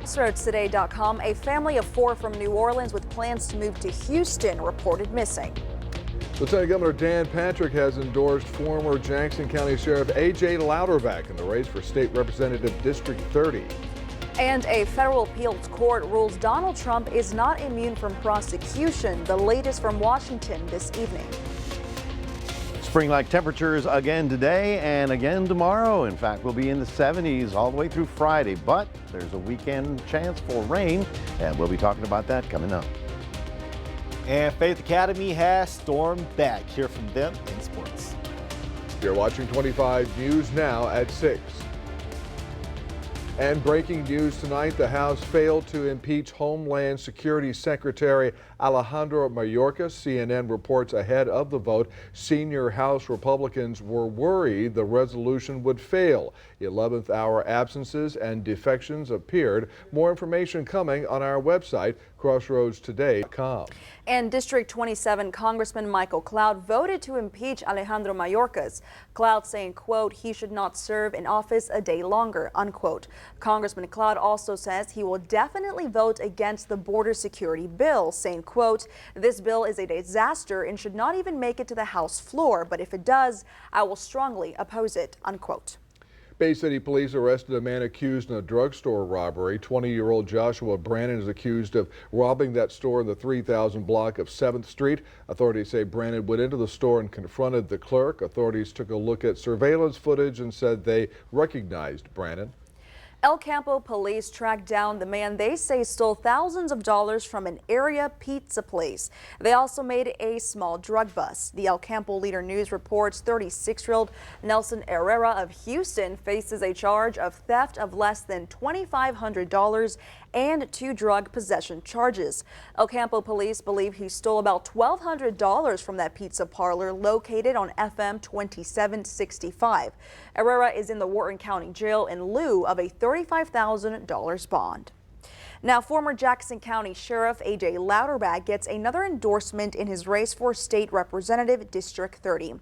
CrossroadsToday.com, a family of 4 from New Orleans with plans to move to Houston reported missing. Lieutenant Governor Dan Patrick has endorsed former Jackson County Sheriff A.J. Louderback in the race for State Representative District 30. And a federal appeals court rules Donald Trump is not immune from prosecution. The latest from Washington this evening. Spring-like temperatures again today and again tomorrow. In fact, we'll be in the 70s all the way through Friday, but there's a weekend chance for rain, and we'll be talking about that coming up. And Faith Academy has stormed back. Hear from them in sports. You're watching 25 News now at 6. And breaking news tonight, the House failed to impeach Homeland Security Secretary Alejandro Mayorkas. CNN reports ahead of the vote, senior House Republicans were worried the resolution would fail. 11th hour absences and defections appeared. More information coming on our website, crossroadstoday.com. And District 27 Congressman Michael Cloud voted to impeach Alejandro Mayorkas. Cloud saying, quote, he should not serve in office a day longer, unquote. Congressman Cloud also says he will definitely vote against the border security bill, saying, quote, this bill is a disaster and should not even make it to the House floor, but if it does, I will strongly oppose it, unquote. Bay City police arrested a man accused in a drugstore robbery. 20-year-old Joshua Brannon is accused of robbing that store in the 3000 block of 7th Street. Authorities say Brannon went into the store and confronted the clerk. Authorities took a look at surveillance footage and said they recognized Brannon. El Campo police tracked down the man they say stole thousands of dollars from an area pizza place. They also made a small drug bust. The El Campo Leader News reports 36-year-old Nelson Herrera of Houston faces a charge of theft of less than $2,500 and 2 drug possession charges. El Campo police believe he stole about $1,200 from that pizza parlor located on FM 2765. Herrera is in the Wharton County Jail in lieu of a $35,000 bond. Now, former Jackson County Sheriff A.J. Louderback gets another endorsement in his race for State Representative District 30.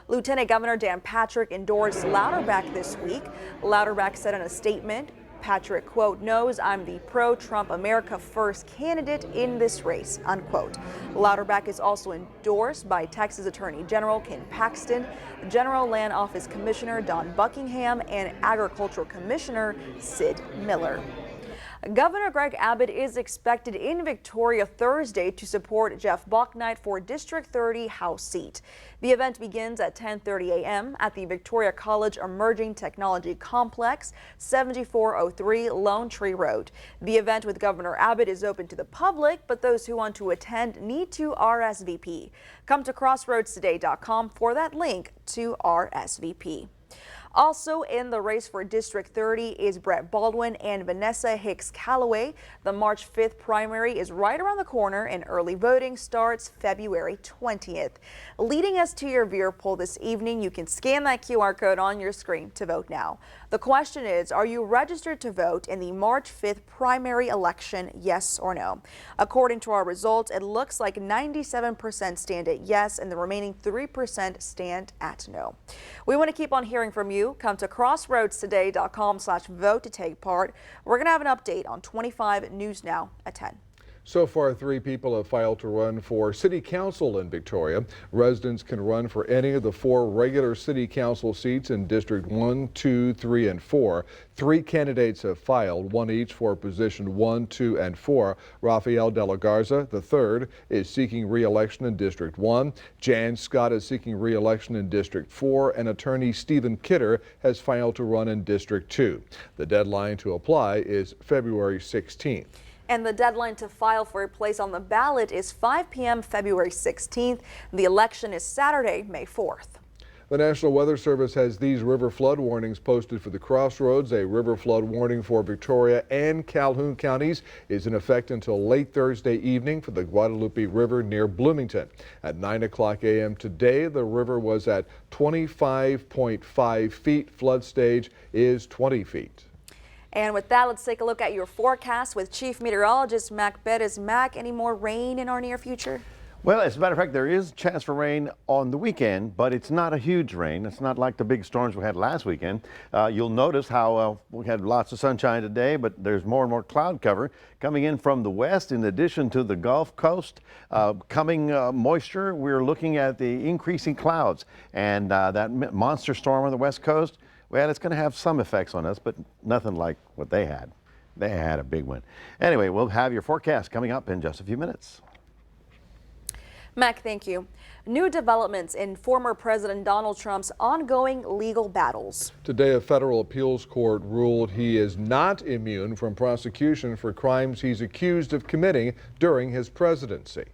Lieutenant Governor Dan Patrick endorsed Louderback this week. Louderback said in a statement, Patrick, quote, knows I'm the pro-Trump America First candidate in this race, unquote. Louderback is also endorsed by Texas Attorney General Ken Paxton, General Land Office Commissioner Don Buckingham, and Agricultural Commissioner Sid Miller. Governor Greg Abbott is expected in Victoria Thursday to support Jeff Bouknight for District 30 House seat. The event begins at 10:30 a.m. at the Victoria College Emerging Technology Complex, 7403 Lone Tree Road. The event with Governor Abbott is open to the public, but those who want to attend need to RSVP. Come to crossroadstoday.com for that link to RSVP. Also in the race for District 30 is Brett Baldwin and Vanessa Hicks Calloway. The March 5th primary is right around the corner and early voting starts February 20th. Leading us to your viewer poll this evening, you can scan that QR code on your screen to vote now. The question is, are you registered to vote in the March 5th primary election, yes or no? According to our results, it looks like 97% stand at yes and the remaining 3% stand at no. We want to keep on hearing from you. Come to crossroadstoday.com/vote to take part. We're going to have an update on 25 News Now at 10. So far, 3 people have filed to run for City Council in Victoria. Residents can run for any of the 4 regular City Council seats in District 1, 2, 3, and 4. 3 candidates have filed, 1 each for position 1, 2, and 4. Rafael De La Garza, the 3rd, is seeking re-election in District 1. Jan Scott is seeking re-election in District 4, and attorney Stephen Kidder has filed to run in District 2. The deadline to apply is February 16th. And the deadline to file for a place on the ballot is 5 p.m. February 16th. The election is Saturday, May 4th. The National Weather Service has these river flood warnings posted for the Crossroads. A river flood warning for Victoria and Calhoun counties is in effect until late Thursday evening for the Guadalupe River near Bloomington. At 9:00 a.m. today, the river was at 25.5 feet. Flood stage is 20 feet. And with that, let's take a look at your forecast with Chief Meteorologist Mac Bettis. Mac, any more rain in our near future? Well, as a matter of fact, there is a chance for rain on the weekend, but it's not a huge rain. It's not like the big storms we had last weekend. You'll notice how we had lots of sunshine today, but there's more and more cloud cover coming in from the west in addition to the Gulf Coast. Coming moisture, we're looking at the increasing clouds, and that monster storm on the west coast, well, it's going to have some effects on us, but nothing like what they had. They had a big one. Anyway, we'll have your forecast coming up in just a few minutes. Mac, thank you. New developments in former President Donald Trump's ongoing legal battles. Today, a federal appeals court ruled he is not immune from prosecution for crimes he's accused of committing during his presidency.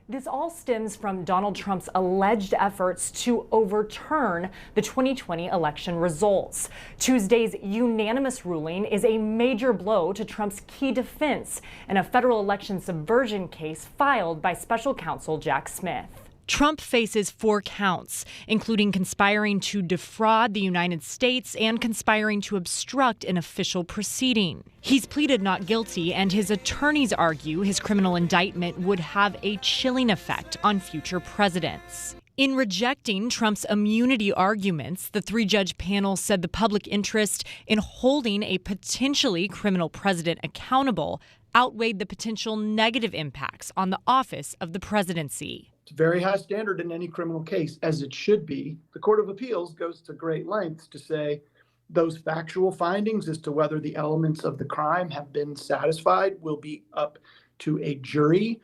This all stems from Donald Trump's alleged efforts to overturn the 2020 election results. Tuesday's unanimous ruling is a major blow to Trump's key defense in a federal election subversion case filed by special counsel Jack Smith. Trump faces 4 counts, including conspiring to defraud the United States and conspiring to obstruct an official proceeding. He's pleaded not guilty, and his attorneys argue his criminal indictment would have a chilling effect on future presidents. In rejecting Trump's immunity arguments, the 3-judge panel said the public interest in holding a potentially criminal president accountable outweighed the potential negative impacts on the office of the presidency. It's a very high standard in any criminal case, as it should be. The Court of Appeals goes to great lengths to say those factual findings as to whether the elements of the crime have been satisfied will be up to a jury.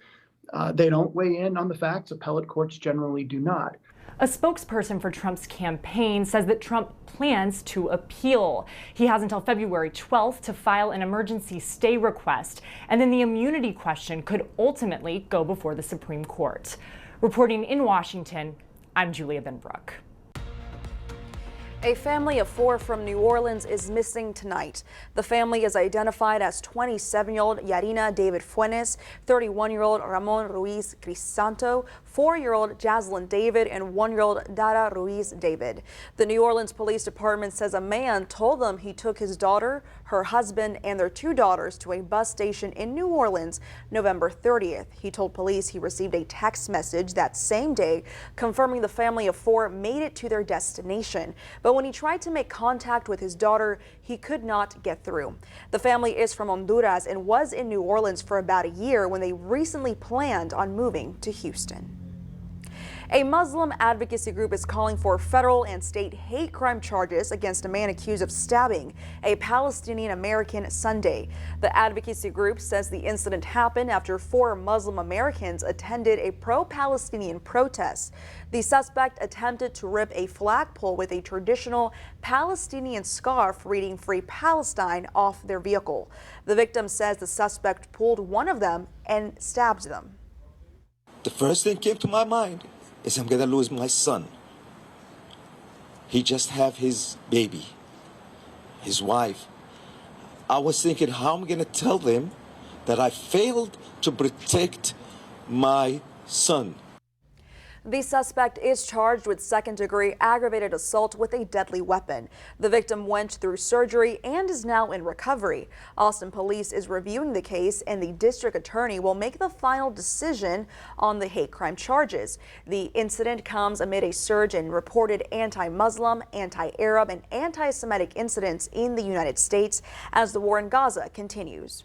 They don't weigh in on the facts. Appellate courts generally do not. A spokesperson for Trump's campaign says that Trump plans to appeal. He has until February 12th to file an emergency stay request, and then the immunity question could ultimately go before the Supreme Court. Reporting in Washington, I'm Julia Benbrook. A family of 4 from New Orleans is missing tonight. The family is identified as 27-year-old Yarina David Fuentes, 31-year-old Ramon Ruiz Crisanto, 4-year-old Jaslyn David, and 1-year-old Dara Ruiz David. The New Orleans Police Department says a man told them he took his daughter, her husband, and their 2 daughters to a bus station in New Orleans November 30th. He told police he received a text message that same day confirming the family of 4 made it to their destination. But when he tried to make contact with his daughter, he could not get through. The family is from Honduras and was in New Orleans for about a year when they recently planned on moving to Houston. A Muslim advocacy group is calling for federal and state hate crime charges against a man accused of stabbing a Palestinian American Sunday. The advocacy group says the incident happened after 4 Muslim Americans attended a pro-Palestinian protest. The suspect attempted to rip a flagpole with a traditional Palestinian scarf reading "Free Palestine" off their vehicle. The victim says the suspect pulled one of them and stabbed them. The first thing came to my mind is I'm gonna lose my son. He just have his baby, his wife. I was thinking how I'm gonna tell them that I failed to protect my son. The suspect is charged with second-degree aggravated assault with a deadly weapon. The victim went through surgery and is now in recovery. Austin Police is reviewing the case, and the district attorney will make the final decision on the hate crime charges. The incident comes amid a surge in reported anti-Muslim, anti-Arab, and anti-Semitic incidents in the United States as the war in Gaza continues.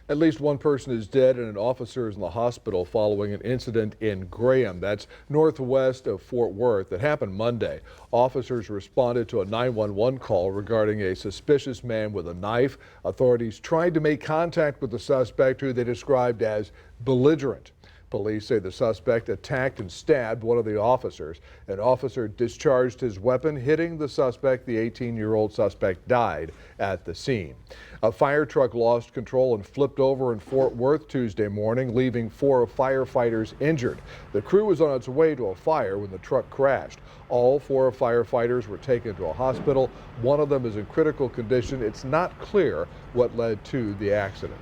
At least 1 person is dead and an officer is in the hospital following an incident in Graham. That's northwest of Fort Worth. It happened Monday. Officers responded to a 911 call regarding a suspicious man with a knife. Authorities tried to make contact with the suspect, who they described as belligerent. Police say the suspect attacked and stabbed one of the officers. An officer discharged his weapon, hitting the suspect. The 18-year-old suspect died at the scene. A fire truck lost control and flipped over in Fort Worth Tuesday morning, leaving 4 firefighters injured. The crew was on its way to a fire when the truck crashed. All 4 firefighters were taken to a hospital. 1 of them is in critical condition. It's not clear what led to the accident.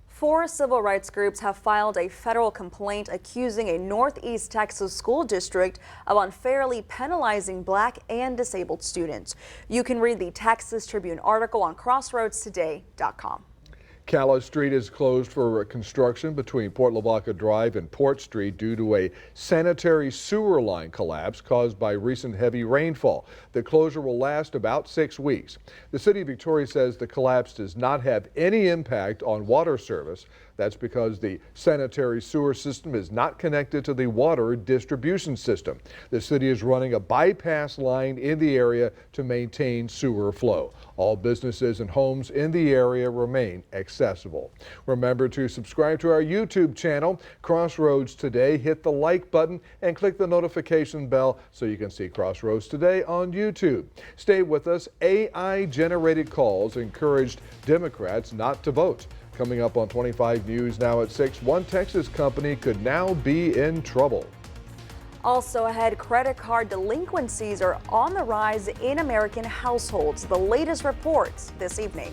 4 civil rights groups have filed a federal complaint accusing a Northeast Texas school district of unfairly penalizing Black and disabled students. You can read the Texas Tribune article on CrossroadsToday.com. Calais Street is closed for construction between Port Lavaca Drive and Port Street due to a sanitary sewer line collapse caused by recent heavy rainfall. The closure will last about 6 weeks. The City of Victoria says the collapse does not have any impact on water service. That's because the sanitary sewer system is not connected to the water distribution system. The city is running a bypass line in the area to maintain sewer flow. All businesses and homes in the area remain accessible. Remember to subscribe to our YouTube channel, Crossroads Today. Hit the like button and click the notification bell so you can see Crossroads Today on YouTube. Stay with us. AI-generated calls encouraged Democrats not to vote. Coming up on 25 News now at 6, one Texas company could now be in trouble. Also ahead, credit card delinquencies are on the rise in American households. The latest reports this evening.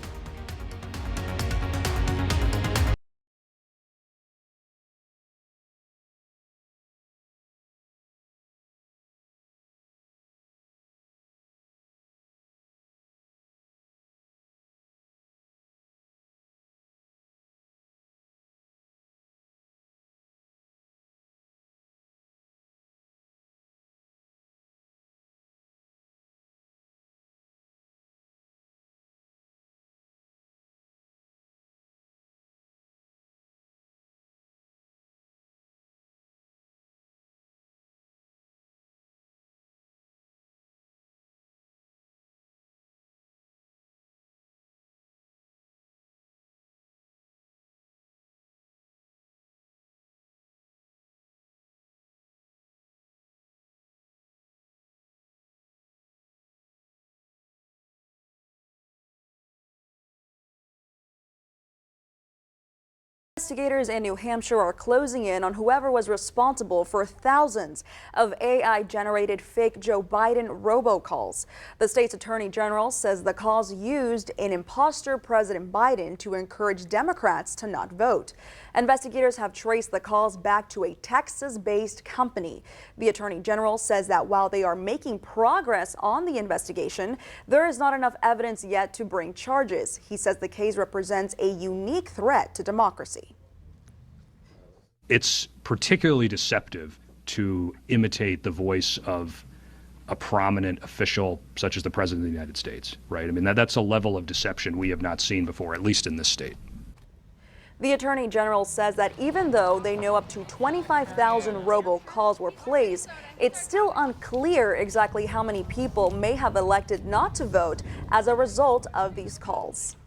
Investigators in New Hampshire are closing in on whoever was responsible for thousands of AI-generated fake Joe Biden robocalls. The state's attorney general says the calls used an imposter President Biden to encourage Democrats to not vote. Investigators have traced the calls back to a Texas-based company. The attorney general says that while they are making progress on the investigation, there is not enough evidence yet to bring charges. He says the case represents a unique threat to democracy. It's particularly deceptive to imitate the voice of a prominent official such as the President of the United States, right? I mean, that's a level of deception we have not seen before, at least in this state. The attorney general says that even though they know up to 25,000 robocalls were placed, it's still unclear exactly how many people may have elected not to vote as a result of these calls.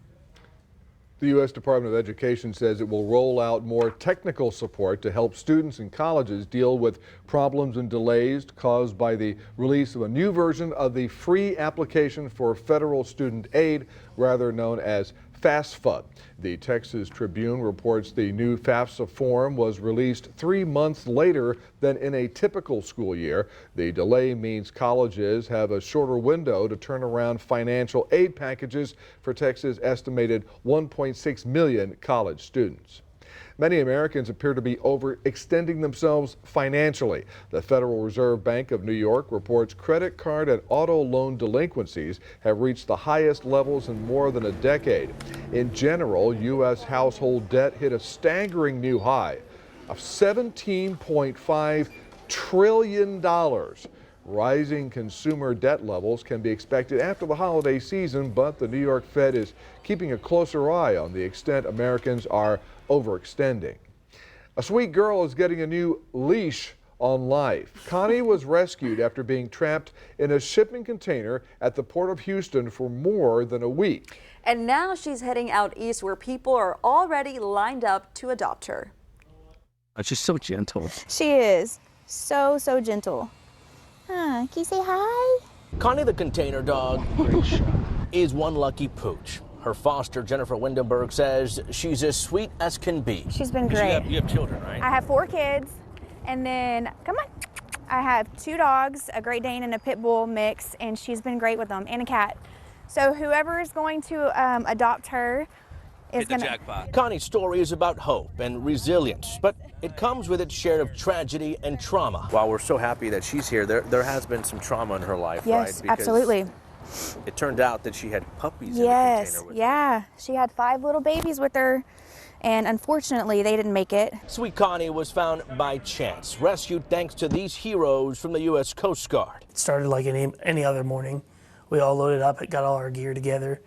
The U.S. Department of Education says it will roll out more technical support to help students and colleges deal with problems and delays caused by the release of a new version of the free application for federal student aid, rather known as FAFSA. The Texas Tribune reports the new FAFSA form was released 3 months later than in a typical school year. The delay means colleges have a shorter window to turn around financial aid packages for Texas' estimated 1.6 million college students. Many Americans appear to be overextending themselves financially. The Federal Reserve Bank of New York reports credit card and auto loan delinquencies have reached the highest levels in more than a decade. In general, U.S. household debt hit a staggering new high of $17.5 trillion. Rising consumer debt levels can be expected after the holiday season, but the New York Fed is keeping a closer eye on the extent Americans are overextending. A sweet girl is getting a new leash on life. Connie was rescued after being trapped in a shipping container at the Port of Houston for more than a week. And now she's heading out east where people are already lined up to adopt her. She's so gentle. She is so gentle. Can you say hi? Connie the container dog is one lucky pooch. Her foster, Jennifer Windenberg, says she's as sweet as can be. She's been great. You have children, right? I have 4 kids, and then, come on, I have 2 dogs, a Great Dane and a Pit Bull mix, and she's been great with them, and a cat. So whoever is going to adopt her is going to... jackpot. Connie's story is about hope and resilience, but it comes with its share of tragedy and trauma. While we're so happy that she's here, there has been some trauma in her life, yes, right? Absolutely. It turned out that she had puppies in the Yes, container with her. yeah. She had 5 little babies with her, and unfortunately, they didn't make it. Sweet Connie was found by chance, rescued thanks to these heroes from the U.S. Coast Guard. It started like any other morning. We all loaded up, got all our gear together,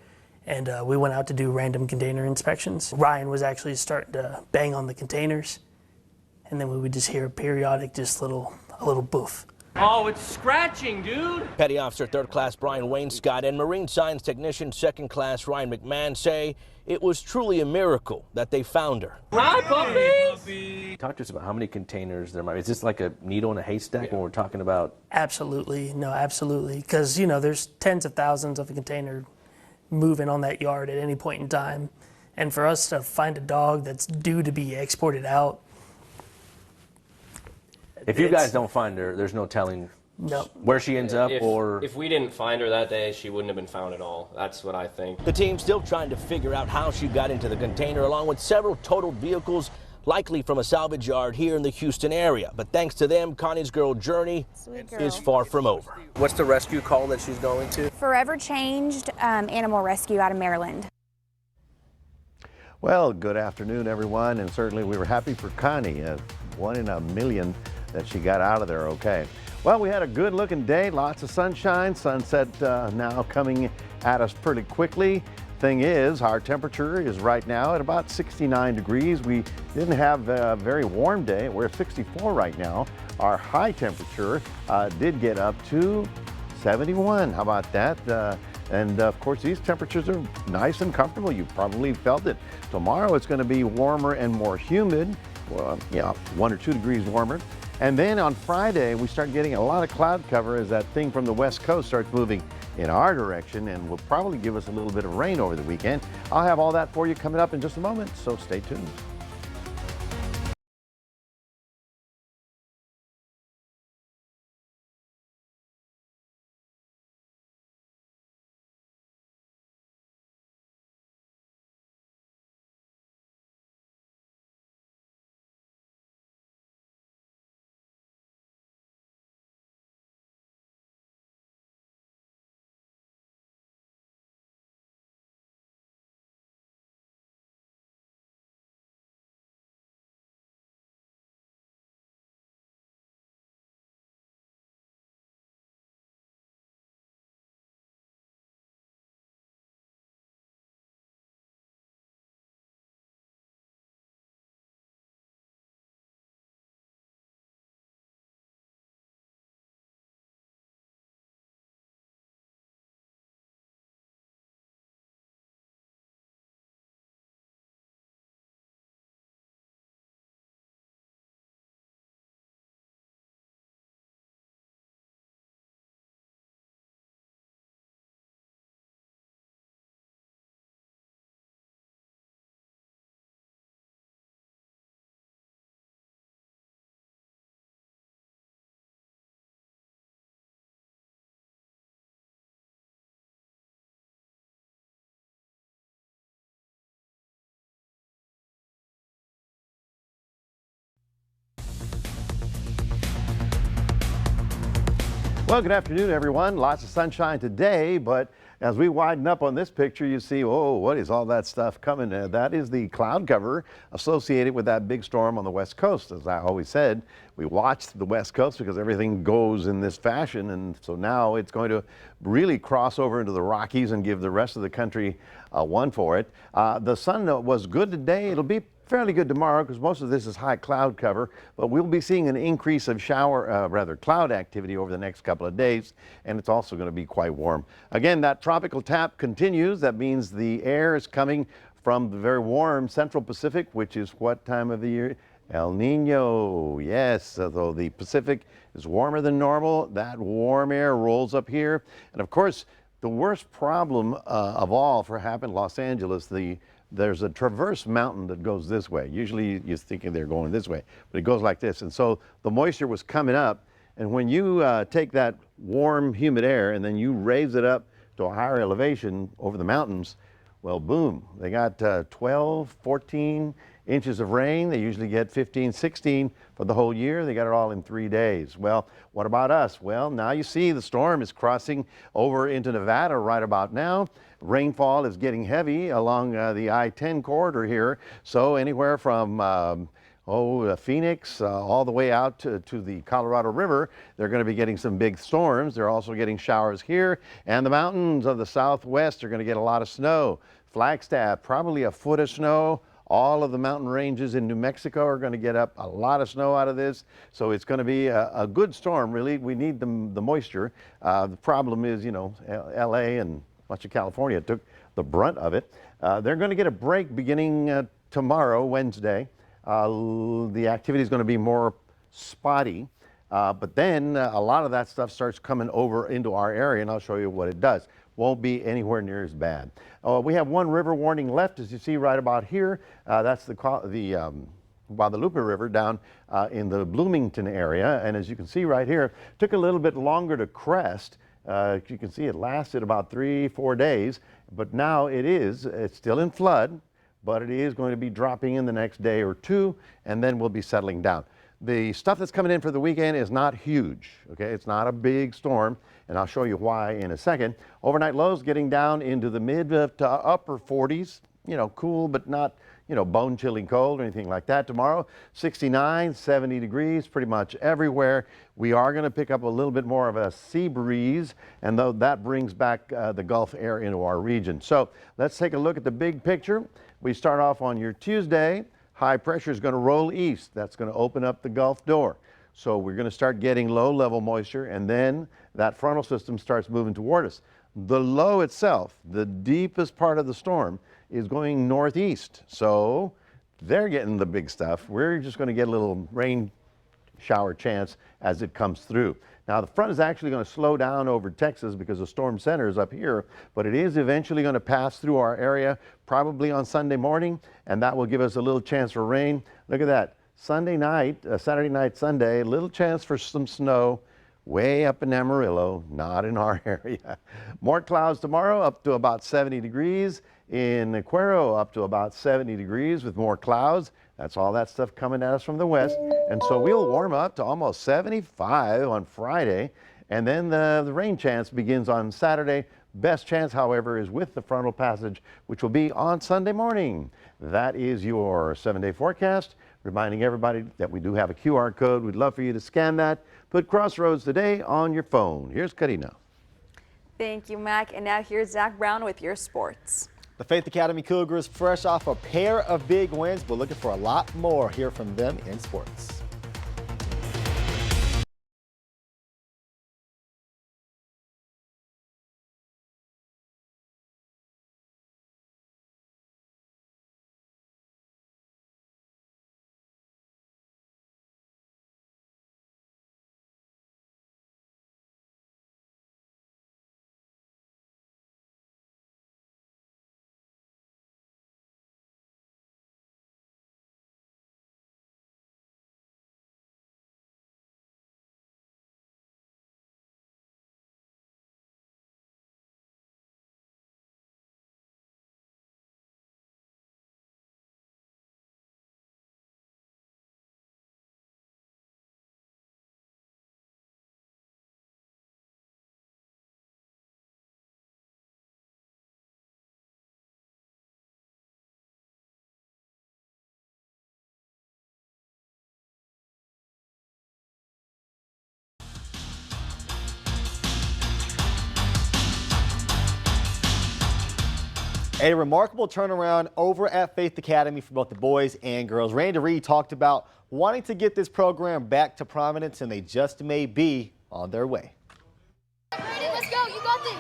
and we went out to do random container inspections. Ryan was actually starting to bang on the containers, and then we would just hear a periodic, a little boof. Oh, it's scratching, dude. Petty Officer 3rd Class Brian Wainscott and Marine Science Technician 2nd Class Ryan McMahon say it was truly a miracle that they found her. Hi, puppy. Talk to us about how many containers there might be. Is this like a needle in a haystack when we're talking about? Absolutely, no, absolutely, because there's tens of thousands of a container moving on that yard at any point in time, and for us to find a dog that's due to be exported out. If you guys don't find her, there's no telling where she ends up, or if we didn't find her that day, she wouldn't have been found at all. That's what I think. The team's still trying to figure out how she got into the container, along with several totaled vehicles, likely from a salvage yard here in the Houston area. But thanks to them, Connie's girl journey is far from over. what's the rescue call that she's going to? Forever Changed Animal Rescue out of Maryland. Well, good afternoon, everyone, and certainly we were happy for Connie, 1 in a million that she got out of there okay. Well, we had a good-looking day, lots of sunshine, sunset now coming at us pretty quickly. Thing is, our temperature is right now at about 69 degrees. We didn't have a very warm day. We're at 64 right now. Our high temperature did get up to 71. How about that? And of course, these temperatures are nice and comfortable. You probably felt it. Tomorrow it's going to be warmer and more humid. Well, 1 or 2 degrees warmer. And then on Friday, we start getting a lot of cloud cover as that thing from the west coast starts moving in our direction and will probably give us a little bit of rain over the weekend. I'll have all that for you coming up in just a moment, so stay tuned. Well, good afternoon, everyone. Lots of sunshine today, but as we widen up on this picture, you see, oh, what is all that stuff coming? That is the cloud cover associated with that big storm on the West Coast. As I always said, we watched the West Coast because everything goes in this fashion, and so now it's going to really cross over into the Rockies and give the rest of the country one for it. The sun was good today. It'll be fairly good tomorrow because most of this is high cloud cover, but we'll be seeing an increase of cloud activity over the next couple of days, and it's also going to be quite warm. Again, that tropical tap continues. That means the air is coming from the very warm Central Pacific, which is what time of the year? El Nino, yes. So the Pacific is warmer than normal. That warm air rolls up here. And of course, the worst problem of all for happened in Los Angeles, there's a Traverse Mountain that goes this way. Usually you're thinking they're going this way, but it goes like this. And so the moisture was coming up, and when you take that warm, humid air and then you raise it up to a higher elevation over the mountains, Well, boom, they got 12, 14 inches of rain. They usually get 15, 16 for the whole year. They got it all in 3 days. Well, what about us? Well, now you see the storm is crossing over into Nevada right about now. Rainfall is getting heavy along the I-10 corridor here. So anywhere from Phoenix, all the way out to the Colorado River, they're going to be getting some big storms. They're also getting showers here, and the mountains of the southwest are going to get a lot of snow. Flagstaff, probably a foot of snow. All of the mountain ranges in New Mexico are going to get up a lot of snow out of this, so it's going to be a good storm, really. We need the moisture. The problem is, you know, LA and much of California took the brunt of it. They're going to get a break beginning tomorrow, Wednesday. The activity is going to be more spotty, but then a lot of that stuff starts coming over into our area, and I'll show you what it does. Won't be anywhere near as bad. We have one river warning left, as you see right about here. That's the Guadalupe River down in the Bloomington area, and as you can see right here, took a little bit longer to crest. You can see it lasted about 3-4 days, but now it's still in flood, but it is going to be dropping in the next day or two, and then we'll be settling down. The stuff that's coming in for the weekend is not huge, okay? It's not a big storm, and I'll show you why in a second. Overnight lows getting down into the mid to upper 40s, you know, cool, but not, you know, bone-chilling cold or anything like that. Tomorrow, 69, 70 degrees pretty much everywhere. We are going to pick up a little bit more of a sea breeze, and though that brings back the Gulf air into our region. So let's take a look at the big picture. We start off on your Tuesday. High pressure is going to roll east. That's going to open up the Gulf door. So we're going to start getting low-level moisture, and then that frontal system starts moving toward us. The low itself, the deepest part of the storm, is going northeast. So they're getting the big stuff. We're just going to get a little rain shower chance as it comes through. Now, the front is actually going to slow down over Texas because the storm center is up here, but it is eventually going to pass through our area probably on Sunday morning, and that will give us a little chance for rain. Look at that. Sunday night, Saturday night, Sunday, little chance for some snow way up in Amarillo, not in our area. More clouds tomorrow, up to about 70 degrees. In Cuero, up to about 70 degrees with more clouds. That's all that stuff coming at us from the west. And so we'll warm up to almost 75 on Friday. And then the rain chance begins on Saturday. Best chance, however, is with the frontal passage, which will be on Sunday morning. That is your 7-day forecast. Reminding everybody that we do have a QR code. We'd love for you to scan that. Put Crossroads Today on your phone. Here's Karina. Thank you, Mac. And now here's Zach Brown with your sports. The Faith Academy Cougars fresh off a pair of big wins, but looking for a lot more. Hear from them in sports. A remarkable turnaround over at Faith Academy for both the boys and girls. Randy Reed talked about wanting to get this program back to prominence, and they just may be on their way. Ready, let's go. You got this.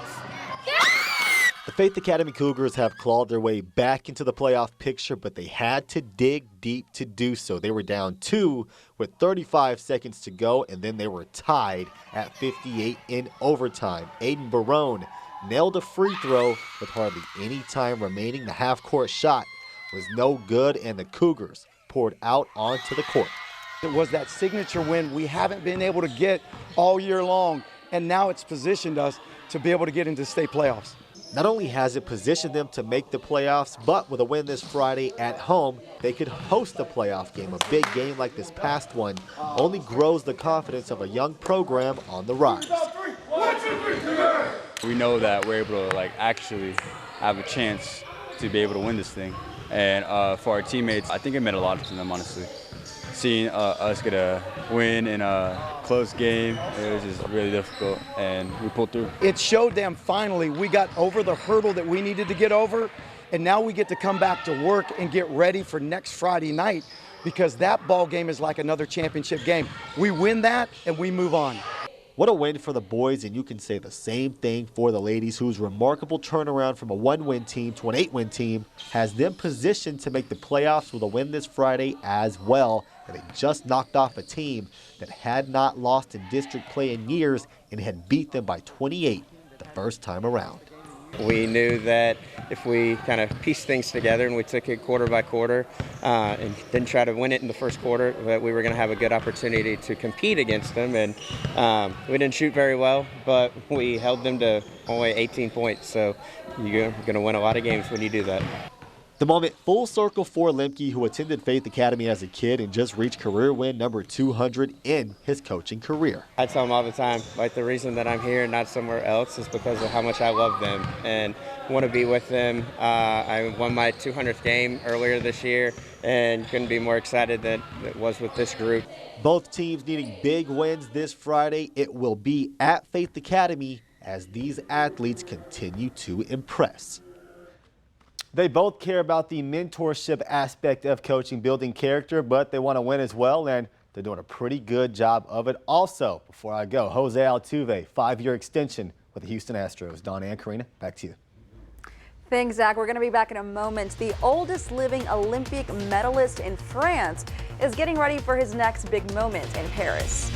The Faith Academy Cougars have clawed their way back into the playoff picture, but they had to dig deep to do so. They were down 2 with 35 seconds to go, and then they were tied at 58 in overtime. Aiden Barone nailed a free throw with hardly any time remaining. The half-court shot was no good, and the Cougars poured out onto the court. It was that signature win we haven't been able to get all year long, and now it's positioned us to be able to get into state playoffs. Not only has it positioned them to make the playoffs, but with a win this Friday at home, they could host a playoff game. A big game like this past one only grows the confidence of a young program on the rise. We know that we're able to actually have a chance to be able to win this thing. And for our teammates, I think it meant a lot to them, honestly. Seeing us get a win in a close game, it was just really difficult, and we pulled through. It showed them finally we got over the hurdle that we needed to get over, and now we get to come back to work and get ready for next Friday night, because that ball game is like another championship game. We win that, and we move on. What a win for the boys, and you can say the same thing for the ladies, whose remarkable turnaround from a 1-win team to an 8-win team has them positioned to make the playoffs with a win this Friday as well. And they just knocked off a team that had not lost in district play in years and had beat them by 28 the first time around. We knew that if we kind of pieced things together and we took it quarter by quarter and didn't try to win it in the first quarter, that we were going to have a good opportunity to compete against them. And we didn't shoot very well, but we held them to only 18 points. So you're going to win a lot of games when you do that. The moment full circle for Lemke, who attended Faith Academy as a kid and just reached career win number 200 in his coaching career. I tell them all the time, the reason that I'm here and not somewhere else is because of how much I love them and want to be with them. I won my 200th game earlier this year and couldn't be more excited than it was with this group. Both teams needing big wins this Friday. It will be at Faith Academy as these athletes continue to impress. They both care about the mentorship aspect of coaching, building character, but they want to win as well, and they're doing a pretty good job of it. Also, before I go, Jose Altuve, 5-year extension with the Houston Astros. Donna and Karina, back to you. Thanks, Zach. We're going to be back in a moment. The oldest living Olympic medalist in France is getting ready for his next big moment in Paris.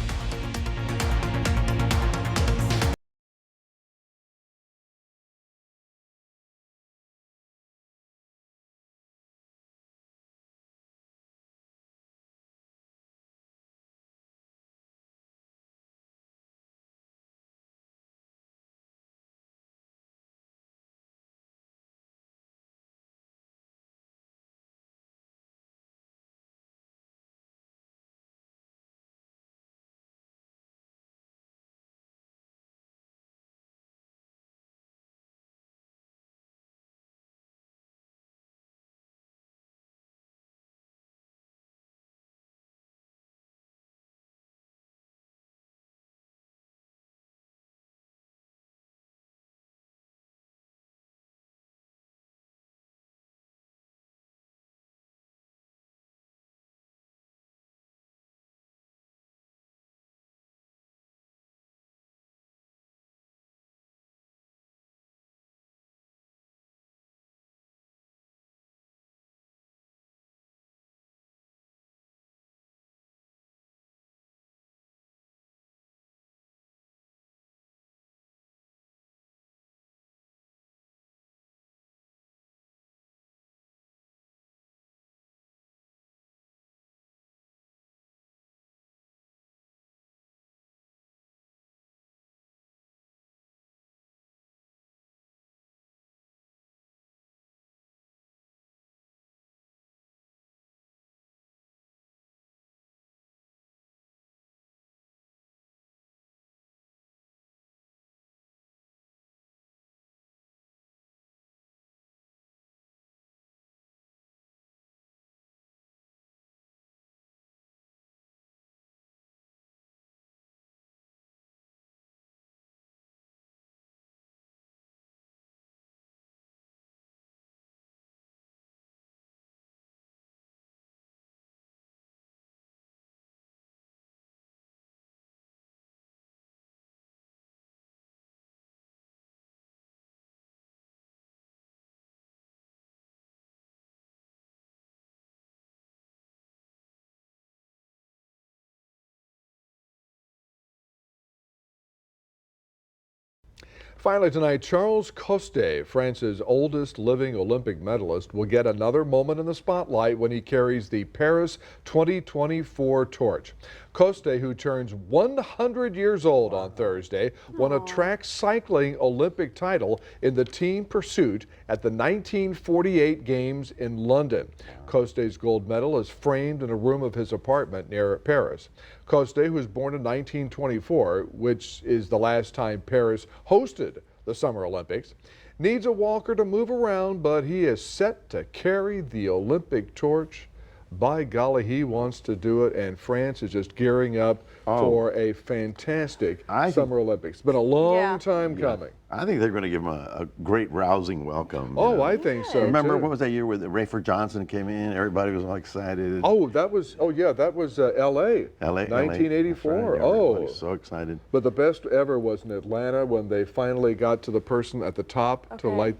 Finally tonight, Charles Coste, France's oldest living Olympic medalist, will get another moment in the spotlight when he carries the Paris 2024 torch. Coste, who turns 100 years old on Thursday, won a track cycling Olympic title in the team pursuit at the 1948 Games in London. Coste's gold medal is framed in a room of his apartment near Paris. Coste, who was born in 1924, which is the last time Paris hosted the Summer Olympics, needs a walker to move around, but he is set to carry the Olympic torch. By golly, he wants to do it, and France is just gearing up for a fantastic Summer Olympics. It's been a long time coming. I think they're going to give him a great rousing welcome. Oh, I think so. Remember, too. what was that year with Rayford Johnson came in? Everybody was all excited. Oh, that was L.A. 1984. Right. Oh, so excited. But the best ever was in Atlanta when they finally got to the person at the top to light.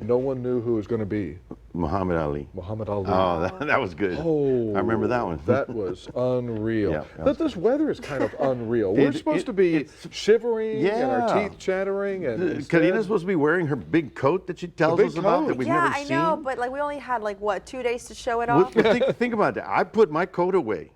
No one knew who it was going to be. Muhammad Ali. Muhammad Ali. Oh, that was good. Oh, I remember that one. That was unreal. Yeah, But this weather is kind of unreal. We're supposed to be shivering and our teeth chattering. And Karina's supposed to be wearing her big coat that she tells us about that we've never seen. Yeah, I know, but like we only had like what, 2 days to show it Well, off? think about that. I put my coat away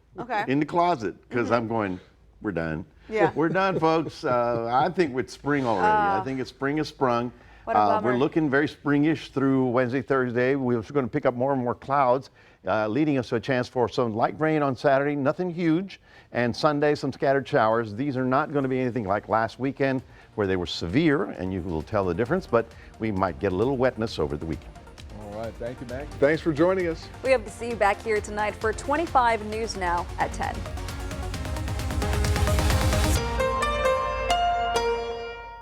in the closet because I'm going, we're done. Yeah. We're done, folks. I think it's spring already. I think spring has sprung. What a bummer. We're looking very springish through Wednesday, Thursday. We're going to pick up more and more clouds, leading us to a chance for some light rain on Saturday, nothing huge, and Sunday, some scattered showers. These are not going to be anything like last weekend where they were severe, and you will tell the difference, but we might get a little wetness over the weekend. All right, thank you, Mac. Thanks for joining us. We hope to see you back here tonight for 25 News Now at 10.